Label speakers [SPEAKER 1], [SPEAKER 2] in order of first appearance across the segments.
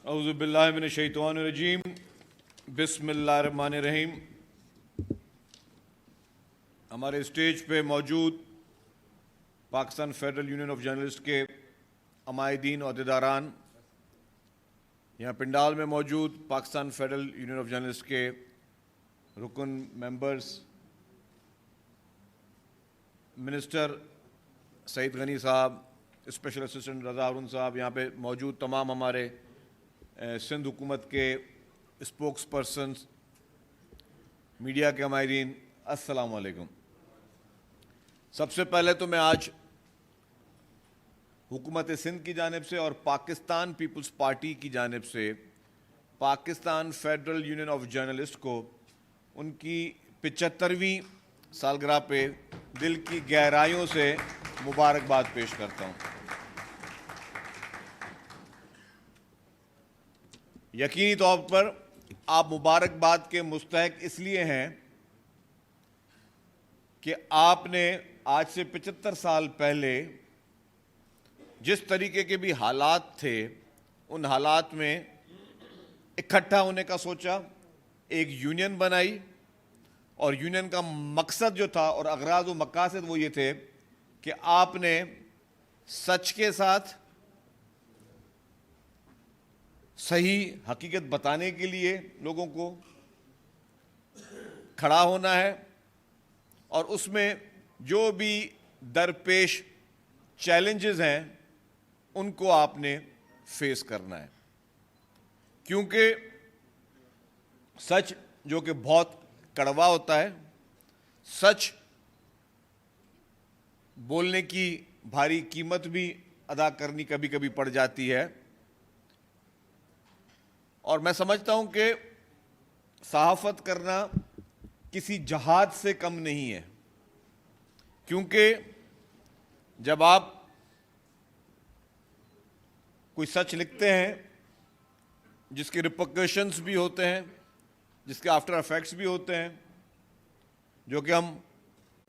[SPEAKER 1] औज़ुबिल्लाहिमिनश्शैतानिर्रजीम बिस्मिल्लाहिर्रहमानिर्रहीम। हमारे स्टेज पे मौजूद Pakistan federal union of journalist के अमायदीन अहदेदारान, यहाँ पिंडाल में मौजूद Pakistan federal union of journalist के रुकन मेंबर्स, मिनिस्टर सईद गनी साहब, स्पेशल असिस्टेंट रज़ा हारून साहब, यहाँ पे मौजूद तमाम हमारे सिंध हुकूमत के स्पोक्स पर्सनस, मीडिया के अमायदीन, अस्सलाम वालेकुम। सबसे पहले तो मैं आज हुकूमत सिंध की जानिब से और पाकिस्तान पीपल्स पार्टी की जानिब से Pakistan federal union of journalist को उनकी 75वीं सालगिरह पे दिल की गहराइयों से मुबारकबाद पेश करता हूँ। यकीनी तौर पर आप मुबारकबाद के मुस्तहक इसलिए हैं कि आपने आज से 75 साल पहले जिस तरीके के भी हालात थे, उन हालात में इकट्ठा होने का सोचा, एक यूनियन बनाई और यूनियन का मकसद जो था और अगराज व मकासद वो ये थे कि आपने सच के साथ सही हकीकत बताने के लिए लोगों को खड़ा होना है और उसमें जो भी दरपेश चैलेंजेस हैं उनको आपने फेस करना है, क्योंकि सच जो कि बहुत कड़वा होता है, सच बोलने की भारी कीमत भी अदा करनी कभी कभी पड़ जाती है। और मैं समझता हूं कि सहाफत करना किसी जहाद से कम नहीं है, क्योंकि जब आप कोई सच लिखते हैं जिसके रिपरकशंस भी होते हैं, जिसके आफ्टर इफेक्ट्स भी होते हैं, जो कि हम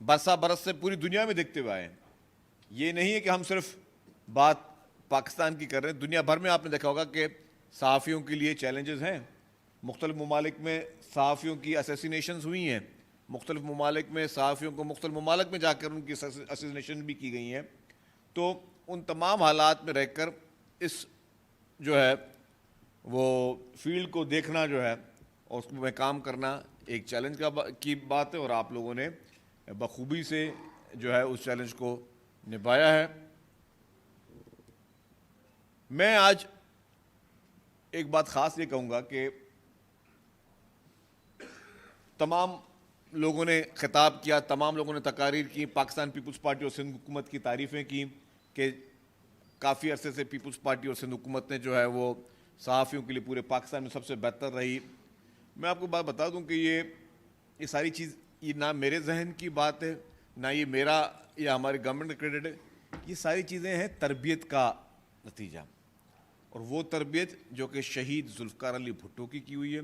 [SPEAKER 1] बरसा बरस से पूरी दुनिया में देखते हुए आए हैं। ये नहीं है कि हम सिर्फ बात पाकिस्तान की कर रहे हैं, दुनिया भर में आपने देखा होगा कि सहाफ़ियों के लिए चैलेंजेस हैं। मुख्तलिफ ममालिक में सहाफ़ियों की असैसिनेशंस हुई हैं, मुख्तलिफ ममालिक में सहाफ़ियों को मुख्तलिफ ममालिक में जाकर उनकी असैसिनेशन भी की गई हैं। तो उन तमाम हालात में रहकर इस जो है वो फील्ड को देखना जो है और उसमें काम करना एक चैलेंज की बात है और आप लोगों ने बखूबी से जो है उस चैलेंज को निभाया है। मैं आज एक बात ख़ास ये कहूँगा कि तमाम लोगों ने खिताब किया, तमाम लोगों ने तकारीर की, पाकिस्तान पीपल्स पार्टी और सिंध हुकूमत की तारीफ़ें की कि काफ़ी अरसे से पीपल्स पार्टी और सिंध हुकूमत ने जो है वो सहाफ़ियों के लिए पूरे पाकिस्तान में सबसे बेहतर रही। मैं आपको बात बता दूं कि ये सारी चीज़ ये ना मेरे जहन की बात है, ना ये मेरा या हमारी गवर्नमेंट का क्रेडिट है। ये सारी चीज़ें हैं तरबियत का नतीजा, और वो तरबियत जो कि शहीद जुल्फ़कार अली भुट्टो की हुई है,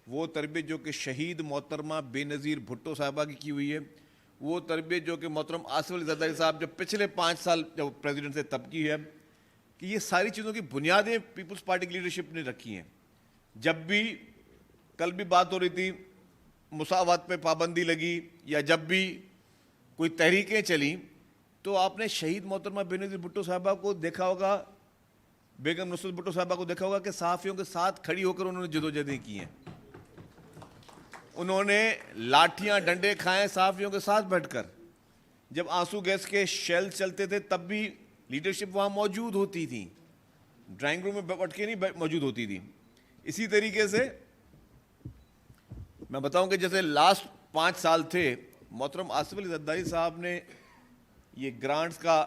[SPEAKER 1] वो तरबियत जो कि शहीद मोहतरमा बेनज़ीर भुट्टो साहिबा की हुई है, वो तरबियत जो कि मोहतरम आसिफ अली ज़रदारी साहब जब पिछले 5 साल जब प्रेसिडेंट से तब की है, कि ये सारी चीज़ों की बुनियादें पीपल्स पार्टी की लीडरशिप ने रखी हैं। जब भी कल भी बात हो रही थी, मुसावात पे पाबंदी लगी या जब भी कोई तहरीकें चली, तो आपने शहीद मोहतरमा बेनज़ीर भुट्टो साहिबा को देखा होगा, बेगम नुसरत भुट्टो साहिबा को देखा होगा कि सहाफ़ियों के साथ खड़ी होकर उन्होंने जदोजहदें की हैं। उन्होंने लाठियां डंडे खाए सहाफ़ियों के साथ बैठकर। जब आंसू गैस के शेल चलते थे तब भी लीडरशिप वहाँ मौजूद होती थी, ड्राइंग रूम में बैठ के नहीं मौजूद होती थी। इसी तरीके से मैं बताऊं कि जैसे लास्ट 5 साल थे, मोहतरम आसिफ अली ज़रदारी साहब ने ये ग्रांट्स का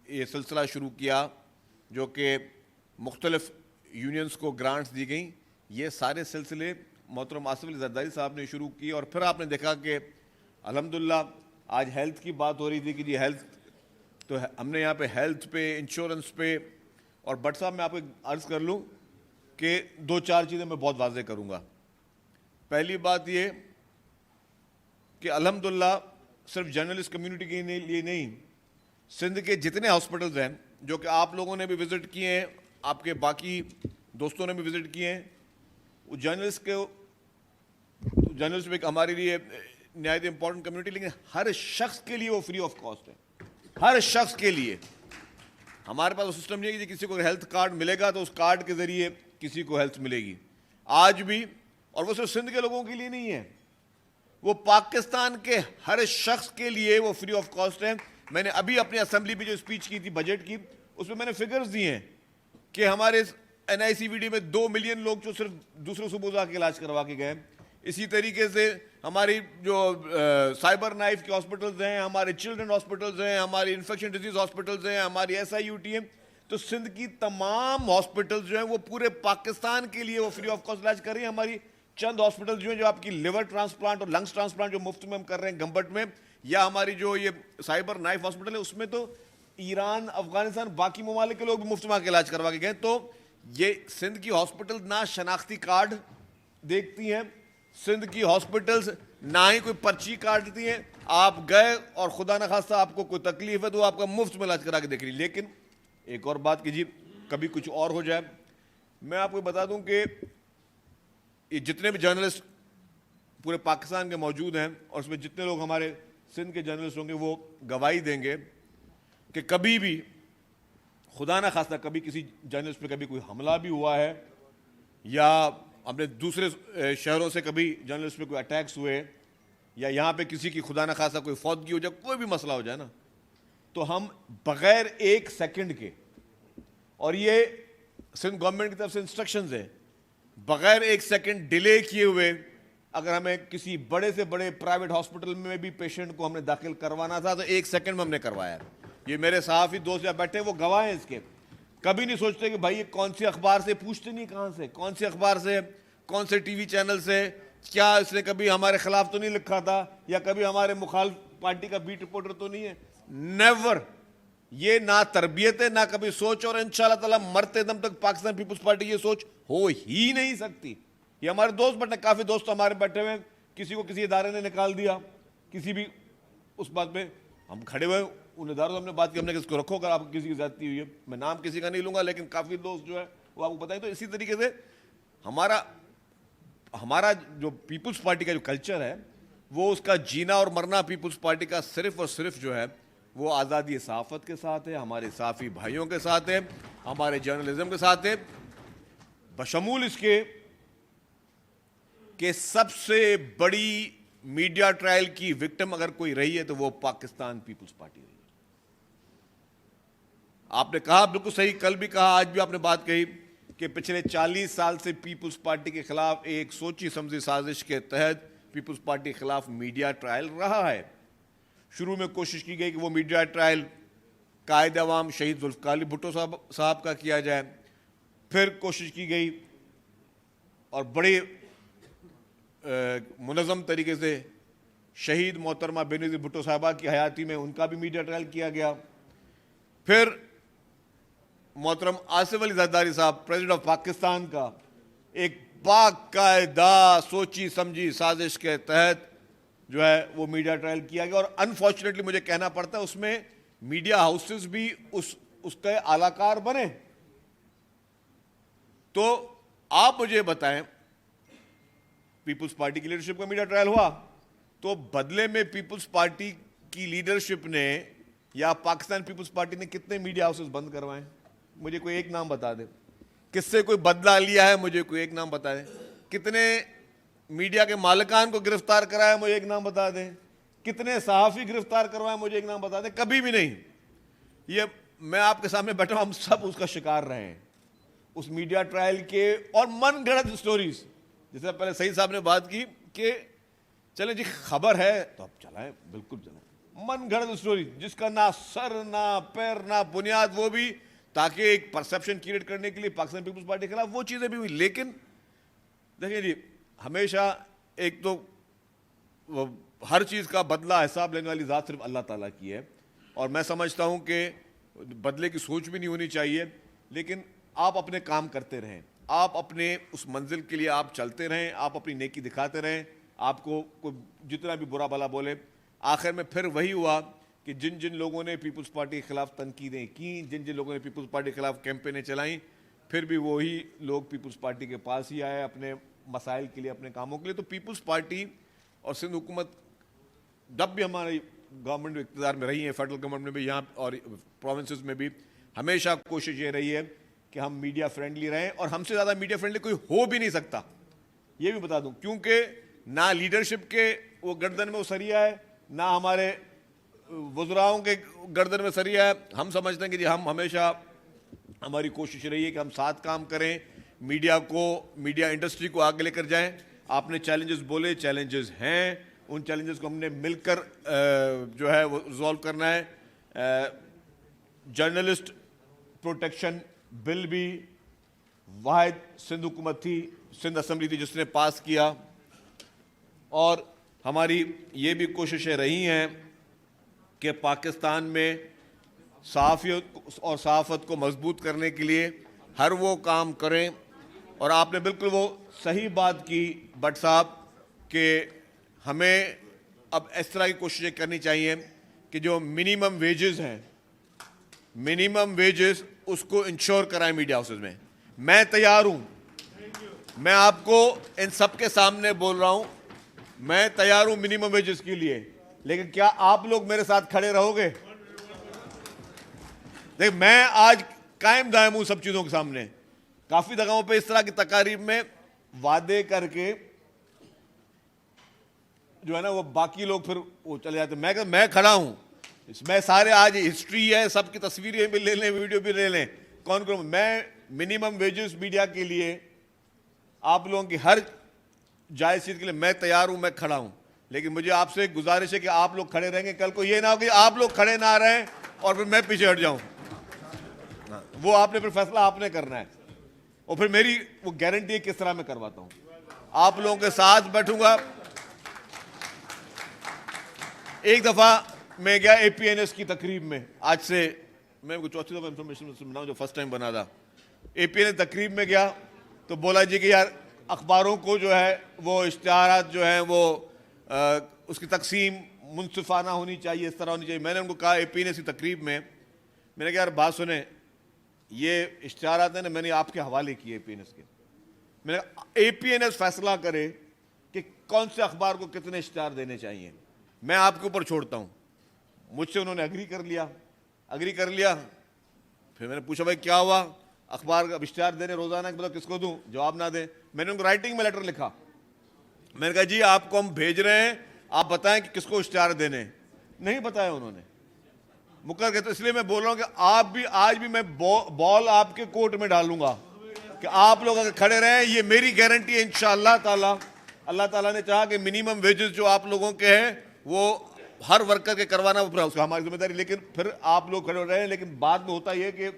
[SPEAKER 1] ये सिलसिला शुरू किया, जो कि मुख्तलिफ यूनियंस को ग्रांट्स दी गई। ये सारे सिलसिले मोहतरम आसिफ अली ज़रदारी साहब ने शुरू की। और फिर आपने देखा कि अल्हम्दुलिल्लाह आज हेल्थ की बात हो रही थी कि जी हेल्थ, तो हमने यहाँ पे हेल्थ पे, इंश्योरेंस पे, और बट साहब मैं आपको अर्ज़ कर लूँ कि 2-4 चीज़ें मैं बहुत वाज़ेह करूँगा। पहली बात ये कि अल्हम्दुलिल्लाह सिर्फ जर्नलिस्ट कम्युनिटी के लिए नहीं, सिंध के जितने हॉस्पिटल्स हैं जो कि आप लोगों ने भी विज़िट किए हैं, आपके बाकी दोस्तों ने भी विजिट किए हैं। वो जर्नलिस्ट एक हमारे लिए नहायत इंपॉर्टेंट कम्युनिटी, लेकिन हर शख्स के लिए वो फ्री ऑफ कॉस्ट है, हर शख्स के लिए। हमारे पास वो सिस्टम नहीं है कि किसी को हेल्थ कार्ड मिलेगा तो उस कार्ड के जरिए किसी को हेल्थ मिलेगी आज भी। और वो सिर्फ सिंध के लोगों के लिए नहीं है, वो पाकिस्तान के हर शख्स के लिए वो फ्री ऑफ कॉस्ट है। मैंने अभी अपनी असेंबली में जो स्पीच की थी बजट की, उसमें मैंने फिगर्स दिए हैं कि हमारे NICVD में 2 मिलियन लोग जो सिर्फ दूसरे सूबों से आके इलाज करवा के गए। इसी तरीके से हमारी जो साइबर नाइफ के हॉस्पिटल्स हैं, हमारे चिल्ड्रन हॉस्पिटल्स हैं, हमारी इन्फेक्शन डिजीज हॉस्पिटल्स हैं, हमारी SIUT है। तो सिंध की तमाम हॉस्पिटल्स जो हैं वो पूरे पाकिस्तान के लिए वो फ्री ऑफ कॉस्ट इलाज कर रही हैं। हमारी चंद हॉस्पिटल्स जो हैं, जो आपकी लिवर ट्रांसप्लांट और लंग्स ट्रांसप्लांट जो मुफ्त में हम कर रहे हैं गंबट में, या हमारी जो ये साइबर नाइफ हॉस्पिटल है, उसमें तो ईरान, अफगानिस्तान, बाकी ममालिक के लोग भी मुफ्त में आके इलाज करवा के गए। तो ये सिंध की हॉस्पिटल ना शनाख्ती कार्ड देखती हैं, सिंध की हॉस्पिटल्स ना ही कोई पर्ची काटती हैं। आप गए और खुदा न खास्ता आपको कोई तकलीफ है तो आपका मुफ्त में इलाज करा के देख रही। लेकिन एक और बात कीजिए, कभी कुछ और हो जाए। मैं आपको बता दूं कि ये जितने भी जर्नलिस्ट पूरे पाकिस्तान के मौजूद हैं और उसमें जितने लोग हमारे सिंध के जर्नलिस्ट होंगे, वो गवाही देंगे कि कभी भी खुदा ना खास्ता कभी किसी जर्नलिस्ट पे कभी कोई हमला भी हुआ है, या हमने दूसरे शहरों से कभी जर्नलिस्ट पे कोई अटैक्स हुए, या यहाँ पे किसी की खुदा ना खास्ता कोई फौतगी हो जाए, कोई भी मसला हो जाए ना, तो हम बगैर 1 सेकंड के, और ये सिंध गवर्नमेंट की तरफ से इंस्ट्रक्शंस है, बगैर 1 सेकंड डिले किए हुए अगर हमें किसी बड़े से बड़े प्राइवेट हॉस्पिटल में भी पेशेंट को हमने दाखिल करवाना था तो 1 सेकंड में हमने करवाया। ये मेरे सहाफ़ी दोस्त यहाँ बैठे वो गवाह हैं इसके। कभी नहीं सोचते कि भाई ये कौन सी अखबार से, पूछते नहीं कहाँ से, कौन सी अखबार से, कौन से TV चैनल से, क्या इसने कभी हमारे खिलाफ तो नहीं लिखा था, या कभी हमारे मुखालिफ पार्टी का बीट रिपोर्टर तो नहीं है। नेवर। ये ना तरबियत है, ना कभी सोच, और इंशाल्लाह ताला मरते दम तक पाकिस्तान पीपुल्स पार्टी ये सोच हो ही नहीं सकती। ये हमारे दोस्त बैठे, काफ़ी दोस्त हमारे बैठे हुए, किसी को किसी इदारे ने निकाल दिया, किसी भी उस बात में हम खड़े हुए, उन इदारों से हमने बात की, हमने किसको रखो अगर आपको किसी की ज़्यादती हुई है। मैं नाम किसी का नहीं लूँगा, लेकिन काफ़ी दोस्त जो है वो आपको बताएं। तो इसी तरीके से हमारा जो पीपुल्स पार्टी का जो कल्चर है, वो उसका जीना और मरना पीपुल्स पार्टी का सिर्फ और सिर्फ जो है वो आज़ादी सहाफ़त के साथ है, हमारे साफ़ी भाइयों के साथ है, हमारे जर्नलिज्म के साथ है, बशमूल इसके कि सबसे बड़ी मीडिया ट्रायल की विक्टिम अगर कोई रही है तो वो पाकिस्तान पीपुल्स पार्टी रही है। आपने कहा बिल्कुल सही, कल भी कहा, आज भी आपने बात कही कि पिछले 40 साल से पीपुल्स पार्टी के खिलाफ एक सोची समझी साजिश के तहत पीपुल्स पार्टी के खिलाफ मीडिया ट्रायल रहा है। शुरू में कोशिश की गई कि वो मीडिया ट्रायल कायद अवाम शहीद जुल्फ़िकार अली भुट्टो साहब का किया जाए, फिर कोशिश की गई और बड़े मुनज़्ज़म तरीके से शहीद मोहतरमा बेनज़ीर भुट्टो साहबा की हयाती में उनका भी मीडिया ट्रायल किया गया। फिर मोहतरम आसिफ अली ज़रदारी साहब प्रेसिडेंट ऑफ पाकिस्तान का एक बाकायदा सोची समझी साजिश के तहत जो है वो मीडिया ट्रायल किया गया। और अनफॉर्चुनेटली मुझे कहना पड़ता है उसमें मीडिया हाउसेस भी उसके आलाकार बने। तो आप मुझे बताएं, पीपुल्स पार्टी की लीडरशिप का मीडिया ट्रायल हुआ तो बदले में पीपुल्स पार्टी की लीडरशिप ने या पाकिस्तान पीपुल्स पार्टी ने कितने मीडिया हाउसेस बंद करवाए? मुझे कोई एक नाम बता दे। किससे कोई बदला लिया है? मुझे कोई एक नाम बता दे। कितने मीडिया के मालिकान को गिरफ्तार कराया? मुझे एक नाम बता दें। कितने सहाफ़ी गिरफ्तार करवाए? मुझे एक नाम बता दें। कभी भी नहीं। ये मैं आपके सामने बैठा हूं, हम सब उसका शिकार रहे हैं, उस मीडिया ट्रायल के। और मन गढ़ंत स्टोरीज, जैसे पहले सईद साहब ने बात की कि चले जी खबर है तो अब चलाएं, बिल्कुल चलाएं। मन गढ़ंत स्टोरी जिसका ना सर ना पैर ना बुनियाद, वो भी ताकि एक परसेप्शन क्रिएट करने के लिए पाकिस्तान पीपुल्स पार्टी के खिलाफ वो चीज़ें भी हुई। लेकिन देखिए जी, हमेशा एक तो हर चीज़ का बदला हिसाब लेने वाली ज़ात सिर्फ अल्लाह ताला की है, और मैं समझता हूँ कि बदले की सोच भी नहीं होनी चाहिए। लेकिन आप अपने काम करते रहें, आप अपने उस मंजिल के लिए आप चलते रहें, आप अपनी नेकी दिखाते रहें। आपको कोई जितना भी बुरा भला बोले, आखिर में फिर वही हुआ कि जिन जिन लोगों ने पीपुल्स पार्टी के खिलाफ तनकीदें की, जिन जिन लोगों ने पीपुल्स पार्टी के खिलाफ कैंपेनें चलाई, फिर भी वही लोग पीपल्स पार्टी के पास ही आए अपने मसाइल के लिए, अपने कामों के लिए। तो पीपल्स पार्टी और सिंध हुकूमत जब भी हमारी गवर्नमेंट इक़्तिदार में रही है, फेडरल गवर्नमेंट में भी यहाँ और प्रोविंसेस में भी, हमेशा कोशिश ये रही है कि हम मीडिया फ्रेंडली रहें, और हमसे ज़्यादा मीडिया फ्रेंडली कोई हो भी नहीं सकता, ये भी बता दूं, क्योंकि ना लीडरशिप के वो गर्दन में वो सरिया है, ना हमारे वज़राओं के गर्दन में सरिया है। हम समझते हैं कि जी हम हमेशा, हमारी कोशिश रही है कि हम साथ काम करें, मीडिया इंडस्ट्री को आगे लेकर जाएं। आपने चैलेंजेस बोले, चैलेंजेस हैं, उन चैलेंजेस को हमने मिलकर जो है वो रिजॉल्व करना है। जर्नलिस्ट प्रोटेक्शन बिल भी वाहिद सिंध हुकूमत थी, सिंध असेंबली थी जिसने पास किया, और हमारी ये भी कोशिशें रही हैं कि पाकिस्तान में सहाफ़ियत और सहाफ़त को मजबूत करने के लिए हर वो काम करें। और आपने बिल्कुल वो सही बात की भट्ट साहब कि हमें अब इस तरह की कोशिशें करनी चाहिए कि जो मिनिमम वेजेस हैं, मिनिमम वेजेस उसको इंश्योर कराएं मीडिया हाउसेस में। मैं तैयार हूं, मैं आपको इन सब के सामने बोल रहा हूं, मैं तैयार हूं मिनिमम वेजेस के लिए, लेकिन क्या आप लोग मेरे साथ खड़े रहोगे? देख, मैं आज कायम दायम हूं सब चीजों के सामने। काफी जगहों पे इस तरह की तकारीब में वादे करके जो है ना वो बाकी लोग फिर वो चले जाते। मैं खड़ा हूं इसमें, सारे आज हिस्ट्री है, सबकी तस्वीरें भी ले लें, वीडियो भी ले लें, कौन मैं मिनिमम वेजेस मीडिया के लिए, आप लोगों की हर जायज चीज के लिए मैं तैयार हूं, मैं खड़ा हूं। लेकिन मुझे आपसे एक गुजारिश है कि आप लोग खड़े रहेंगे, कल को ये ना हो कि आप लोग खड़े ना रहें और फिर मैं पीछे हट जाऊं। वो आपने फिर फैसला आपने करना है, और फिर मेरी वो गारंटी किस तरह मैं करवाता हूं। आप लोगों के साथ बैठूंगा। एक दफा मैं गया एपीएनएस की तकरीब में, आज से मैं चौथी दफा इंफॉर्मेशन बनाऊं जो फर्स्ट टाइम बना था। एपीएनएस तकरीब में गया तो बोला जी कि यार अखबारों को जो है वो इश्तिहारात जो है वो उसकी तकसीम मुनसिफाना होनी चाहिए, इस तरह होनी चाहिए। मैंने उनको कहा एपीएनएस की तकरीब में, मैंने कहा यार बात सुने, ये इश्तिहारात है ना मैंने आपके हवाले किए एपीएनएस के, मैंने एपीएनएस फैसला करे कि कौन से अखबार को कितने इश्तिहार देने चाहिए, मैं आपके ऊपर छोड़ता हूं। मुझसे उन्होंने अग्री कर लिया। फिर मैंने पूछा भाई क्या हुआ, अखबार का इश्तिहार देने रोजाना मतलब किसको दूं, जवाब ना दे। मैंने उनको राइटिंग में लेटर लिखा, मैंने कहा जी आपको हम भेज रहे हैं, आप बताएं कि किसको इश्तिहार देने। नहीं बताया उन्होंने, मुकर गए। तो इसलिए मैं बोल रहा हूं कि आप भी आज भी मैं बॉल आपके कोर्ट में डालूंगा कि आप लोग अगर खड़े रहें, ये मेरी गारंटी है इंशाअल्लाह ताला। अल्लाह ताला ने चाहा कि मिनिमम वेजेस जो आप लोगों के हैं वो हर वर्कर के करवाना उसका हमारी जिम्मेदारी, लेकिन फिर आप लोग खड़े हो रहे हैं। लेकिन बाद में होता यह कि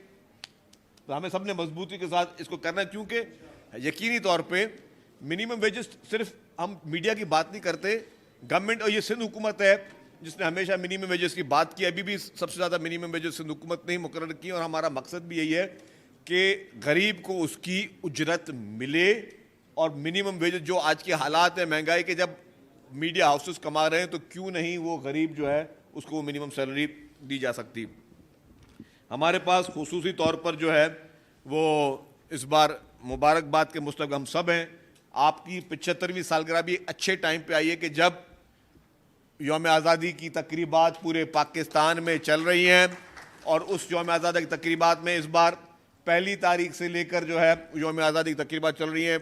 [SPEAKER 1] तो हमें सबने मजबूती के साथ इसको करना है, क्योंकि यकीनी तौर पे मिनिमम वेजेस सिर्फ हम मीडिया की बात नहीं करते, गवर्नमेंट और ये सिंध हुकूमत है जिसने हमेशा मिनिमम वेजेस की बात की। अभी भी सबसे ज़्यादा मिनिमम वेजेस सिंध हुकूमत ने ही मुकर्रर की, और हमारा मकसद भी यही है कि गरीब को उसकी उजरत मिले। और मिनिमम वेजेस जो आज के हालात हैं महंगाई के, जब मीडिया हाउसेस कमा रहे हैं तो क्यों नहीं वो गरीब जो है उसको वो मिनिमम सैलरी दी जा सकती। हमारे पास खुसूसी तौर पर जो है वो इस बार मुबारकबाद के मुस्तहक हम सब हैं। आपकी 75वीं सालगिरह भी अच्छे टाइम पे आई है कि जब यौम आज़ादी की तकरीबात पूरे पाकिस्तान में चल रही हैं, और उस यौम आज़ादी की तकरीबात में इस बार पहली तारीख से लेकर जो है यौम आज़ादी की तकरीबात चल रही हैं।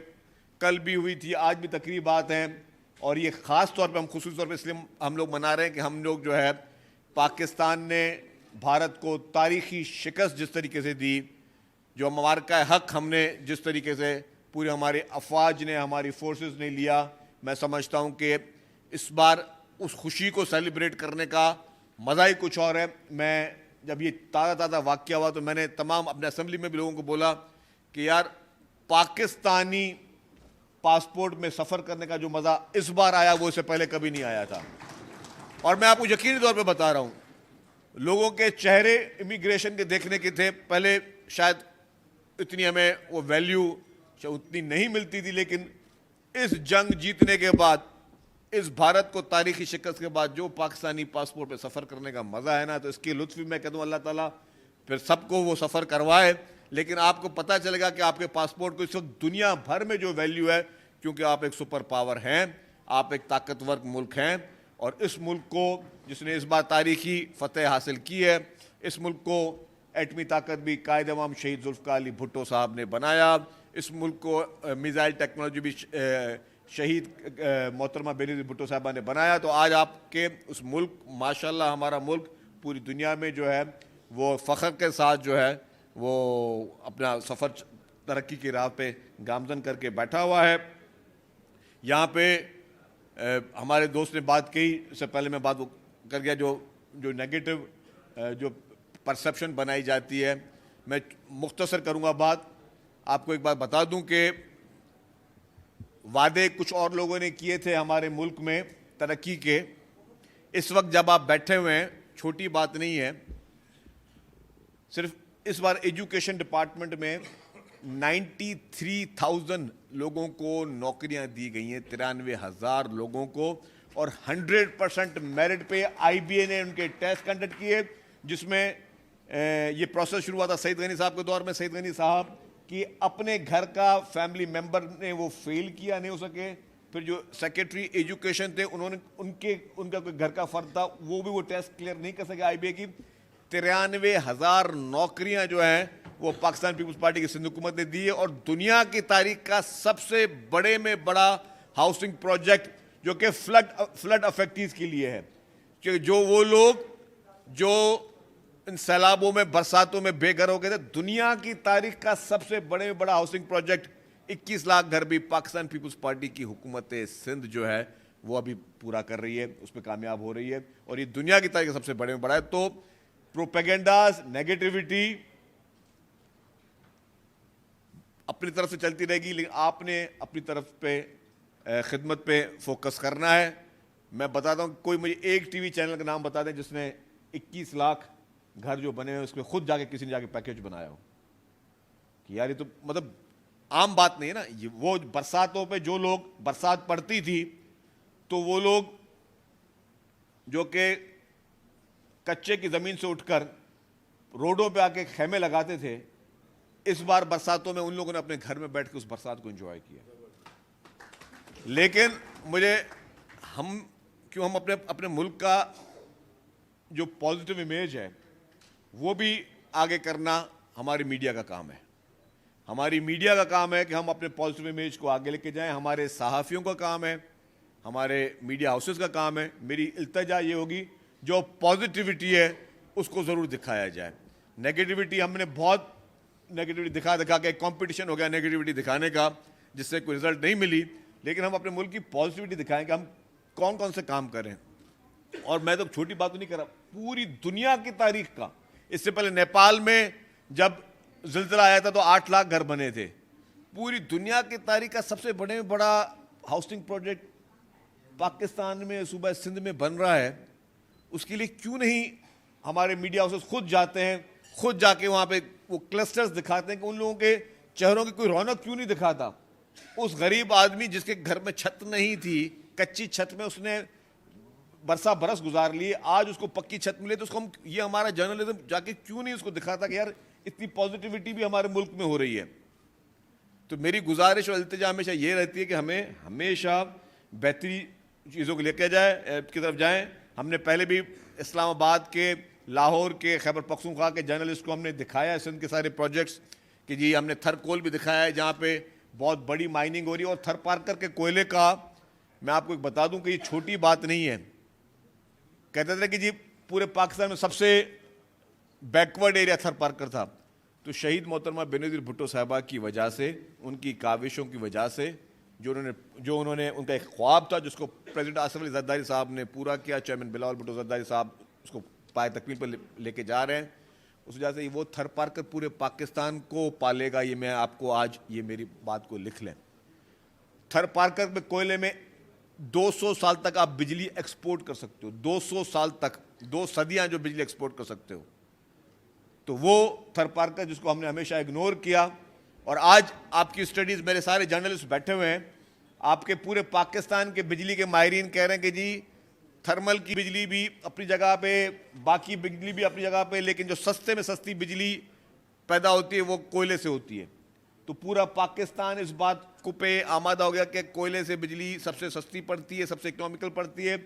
[SPEAKER 1] कल भी हुई थी, आज भी तकरीबात हैं, और ये ख़ास तौर पे हम खुसूसी तौर पे इसलिए हम लोग मना रहे हैं कि हम लोग जो है पाकिस्तान ने भारत को तारीख़ी शिकस्त जिस तरीके से दी, जो मार्का हक हमने जिस तरीके से पूरे हमारे अफवाज ने, हमारी फोर्सेस ने लिया, मैं समझता हूँ कि इस बार उस खुशी को सेलिब्रेट करने का मज़ा ही कुछ और है। मैं जब ये ताज़ा वाक़या हुआ तो मैंने तमाम अपने असेंबली में भी लोगों को बोला कि यार पाकिस्तानी पासपोर्ट में सफ़र करने का जो मज़ा इस बार आया वो इससे पहले कभी नहीं आया था। और मैं आपको यकीनी तौर पे बता रहा हूँ, लोगों के चेहरे इमिग्रेशन के देखने के थे। पहले शायद इतनी हमें वो वैल्यू उतनी नहीं मिलती थी, लेकिन इस जंग जीतने के बाद, इस भारत को तारीखी शिकस्त के बाद जो पाकिस्तानी पासपोर्ट पे सफ़र करने का मज़ा है ना, तो इसकी लुत्फ़ भी मैं कहता हूँ अल्लाह ताला फिर सबको वो सफ़र करवाए। लेकिन आपको पता चलेगा कि आपके पासपोर्ट को इस वक्त दुनिया भर में जो वैल्यू है, क्योंकि आप एक सुपर पावर हैं, आप एक ताकतवर मुल्क हैं, और इस मुल्क को जिसने इस बार तारीखी फतेह हासिल की है, इस मुल्क को एटमी ताकत भी कायद अवाम शहीद जुल्फ़िकार अली भुट्टो साहब ने बनाया, इस मुल्क को मिसाइल टेक्नोलॉजी भी शहीद मोहतरमा बेनज़ीर भुट्टो साहबा ने बनाया। तो आज आपके उस मुल्क, माशाल्लाह हमारा मुल्क पूरी दुनिया में जो है वो फ़ख्र के साथ जो है वो अपना सफ़र तरक्की की राह पे गामज़न करके बैठा हुआ है। यहाँ पे हमारे दोस्त ने बात की, इससे पहले मैं बात कर गया, जो नेगेटिव जो परसेप्शन बनाई जाती है, मैं मुख्तसर करूँगा बात। आपको एक बात बता दूं कि वादे कुछ और लोगों ने किए थे हमारे मुल्क में तरक्की के। इस वक्त जब आप बैठे हुए हैं, छोटी बात नहीं है, सिर्फ इस बार एजुकेशन डिपार्टमेंट में 93,000 लोगों को नौकरियां दी गई हैं, 93,000 लोगों को, और 100% मेरिट पे IBA ने उनके टेस्ट कंडक्ट किए, जिसमें ये प्रोसेस शुरू हुआ था सईद गनी साहब के दौर में। सईद गनी साहब कि अपने घर का फैमिली मेंबर ने वो फेल किया, नहीं हो सके, फिर जो सेक्रेटरी एजुकेशन थे उन्होंने उनका कोई घर का फर्द था, वो भी वो टेस्ट क्लियर नहीं कर सके IBA की। 93,000 नौकरियां जो हैं वो पाकिस्तान पीपल्स पार्टी की सिंध हुकूमत ने दी है, और दुनिया की तारीख का सबसे बड़े में बड़ा हाउसिंग प्रोजेक्ट जो कि फ्लड अफेक्टीज के लिए है, कि जो वो लोग जो इन सैलाबों में, बरसातों में बेघर हो गए थे, दुनिया की तारीख का सबसे बड़े में बड़ा हाउसिंग प्रोजेक्ट 21 लाख घर भी पाकिस्तान पीपल्स पार्टी की हुकूमत सिंध जो है वो अभी पूरा कर रही है, उस पर कामयाब हो रही है, और ये दुनिया की तारीख का सबसे बड़े में बड़ा है। तो प्रोपेगेंडास, नेगेटिविटी अपनी तरफ से चलती रहेगी, लेकिन आपने अपनी तरफ पे खिदमत पे फोकस करना है। मैं बताता हूँ, कोई मुझे एक टीवी चैनल का नाम बता दें जिसने 21 लाख घर जो बने हुए उसमें खुद जाके किसी ने जाके पैकेज बनाया हो, कि यार ये तो मतलब आम बात नहीं है ना। ये वो बरसातों पे जो लोग, बरसात पड़ती थी तो वो लोग जो कि कच्चे की ज़मीन से उठकर रोडों पे आके खेमे लगाते थे, इस बार बरसातों में उन लोगों ने अपने घर में बैठ के उस बरसात को एंजॉय किया। लेकिन हम अपने मुल्क का जो पॉजिटिव इमेज है वो भी आगे करना हमारी मीडिया का काम है। हमारी मीडिया का काम है कि हम अपने पॉजिटिव इमेज को आगे लेके जाएं। हमारे सहाफ़ियों का काम है, हमारे मीडिया हाउसेस का काम है। मेरी इल्तजा ये होगी, जो पॉजिटिविटी है उसको ज़रूर दिखाया जाए। नेगेटिविटी, हमने बहुत नेगेटिविटी दिखा के कंपटीशन हो गया नेगेटिविटी दिखाने का, जिससे कोई रिजल्ट नहीं मिली। लेकिन हम अपने मुल्क की पॉजिटिविटी दिखाएं कि हम कौन कौन से काम करें। और मैं तो छोटी बात नहीं कर रहा, पूरी दुनिया की तारीख का, इससे पहले नेपाल में जब ज़िलज़िला आया था तो 8 लाख घर बने थे। पूरी दुनिया की तारीख का सबसे बड़े में बड़ा हाउसिंग प्रोजेक्ट पाकिस्तान में, सूबा सिंध में बन रहा है। उसके लिए क्यों नहीं हमारे मीडिया हाउसेस खुद जाते हैं, खुद जाके वहाँ पे वो क्लस्टर्स दिखाते हैं कि उन लोगों के चेहरों की कोई रौनक क्यों नहीं दिखाता। उस गरीब आदमी जिसके घर में छत नहीं थी, कच्ची छत में उसने बरस गुजार लिए, आज उसको पक्की छत मिले, तो उसको हम, ये हमारा जर्नलिज्म जाके क्यों नहीं उसको दिखाता कि यार इतनी पॉजिटिविटी भी हमारे मुल्क में हो रही है। तो मेरी गुजारिश और इल्तिजा हमेशा ये रहती है कि हमें हमेशा बेहतरी चीज़ों को लेकर की तरफ जाएं। हमने पहले भी इस्लामाबाद के, लाहौर के, खैबर पख्तूनख्वा के जर्नलिस्ट को हमने दिखाया सिंध के सारे प्रोजेक्ट्स, कि जी हमने थरकोल भी दिखाया है जहाँ पे बहुत बड़ी माइनिंग हो रही है। और थर पार्कर के कोयले का मैं आपको एक बता दूं कि ये छोटी बात नहीं है। कहते थे कि जी पूरे पाकिस्तान में सबसे बैकवर्ड एरिया थर पार्कर था, तो शहीद मोहतरमा बेनज़ीर भुट्टो साहबा की वजह से, उनकी काविशों की वजह से, जो उन्होंने उनका एक ख्वाब था जिसको प्रेसिडेंट आसिफ अली ज़रदारी साहब ने पूरा किया, चेयरमैन बिलावल भुट्टो ज़रदारी साहब उसको पाए तकमील पर लेके जा रहे हैं। उस वजह से वो थर पार्कर पूरे पाकिस्तान को पालेगा। ये मैं आपको आज ये मेरी बात को लिख लें। थर पार्कर में कोयले में 200 साल तक आप बिजली एक्सपोर्ट कर सकते हो, 200 साल तक, 2 सदियां जो बिजली एक्सपोर्ट कर सकते हो। तो वो थर पार्कर जिसको हमने हमेशा इग्नोर किया, और आज आपकी स्टडीज़, मेरे सारे जर्नलिस्ट बैठे हुए हैं, आपके पूरे पाकिस्तान के बिजली के माहिरीन कह रहे हैं कि जी थर्मल की बिजली भी अपनी जगह पे, बाकी बिजली भी अपनी जगह पे, लेकिन जो सस्ते में सस्ती बिजली पैदा होती है वो कोयले से होती है। तो पूरा पाकिस्तान इस बात को पे आमादा हो गया कि कोयले से बिजली सबसे सस्ती पड़ती है, सबसे इकोनॉमिकल पड़ती है,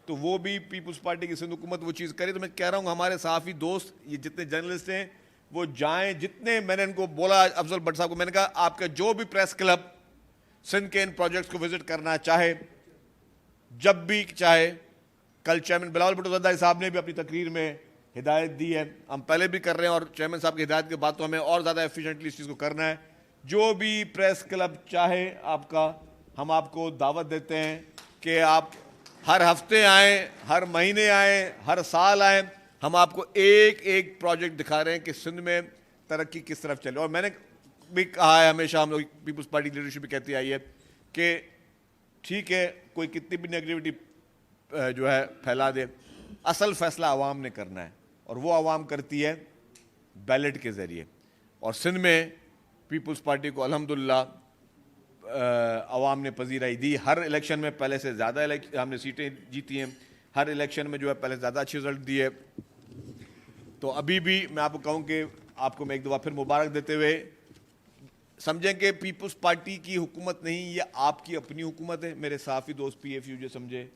[SPEAKER 1] तो वो भी पीपल्स पार्टी की सिंध हुकूमत वो चीज़ करे। तो मैं कह रहा हूँ हमारे सहाफ़ी दोस्त, ये जितने जर्नलिस्ट हैं, वो जाएं, जितने मैंने इनको बोला, अफजल भट्ट साहब को मैंने कहा आपका जो भी प्रेस क्लब सिंध के इन प्रोजेक्ट्स को विजिट करना चाहे, जब भी चाहे, कल चेयरमैन बिलावल भुट्टो ज़रदारी साहब ने भी अपनी तकरीर में हिदायत दी है, हम पहले भी कर रहे हैं, और चेयरमैन साहब की हिदायत के बाद तो हमें और ज़्यादा एफिशिएंटली इस चीज़ को करना है। जो भी प्रेस क्लब चाहे आपका, हम आपको दावत देते हैं कि आप हर हफ्ते आएँ, हर महीने आएँ, हर साल आएँ। हम आपको एक एक प्रोजेक्ट दिखा रहे हैं कि सिंध में तरक्की किस तरफ चले। और मैंने भी कहा है, हमेशा हम लोग पीपल्स पार्टी लीडरशिप भी कहती आई है कि ठीक है कोई कितनी भी नेगेटिविटी जो है फैला दे, असल फैसला आवाम ने करना है, और वो आवाम करती है बैलेट के ज़रिए। और सिंध में पीपल्स पार्टी को अल्हम्दुलिल्लाह आवाम ने पजीराई दी। हर इलेक्शन में पहले से ज़्यादा हमने सीटें जीती हैं, हर इलेक्शन में जो है पहले ज़्यादा अच्छे रिजल्ट दिए। तो अभी भी मैं आपको कहूँ कि आपको मैं एक दफ़ा फिर मुबारक देते हुए समझें कि पीपल्स पार्टी की हुकूमत नहीं, ये आपकी अपनी हुकूमत है। मेरे साफ़ी दोस्त PFU जो समझे,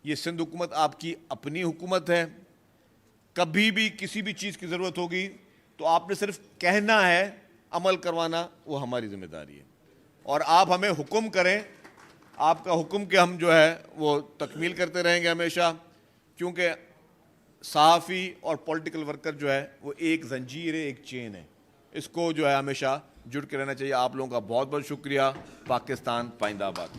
[SPEAKER 1] ये सिंध हुकूमत आपकी अपनी हुकूमत है। कभी भी किसी भी चीज़ की ज़रूरत होगी तो आपने सिर्फ कहना है, अमल करवाना वो हमारी ज़िम्मेदारी है। और आप हमें हुक्म करें, आपका हुक्म के हम जो है वो तकमील करते रहेंगे हमेशा, क्योंकि सहाफ़ी और पॉलिटिकल वर्कर जो है वो एक जंजीर है, एक चेन है, इसको जो है हमेशा जुड़ के रहना चाहिए। आप लोगों का बहुत बहुत शुक्रिया। पाकिस्तान पाइंदाबाद।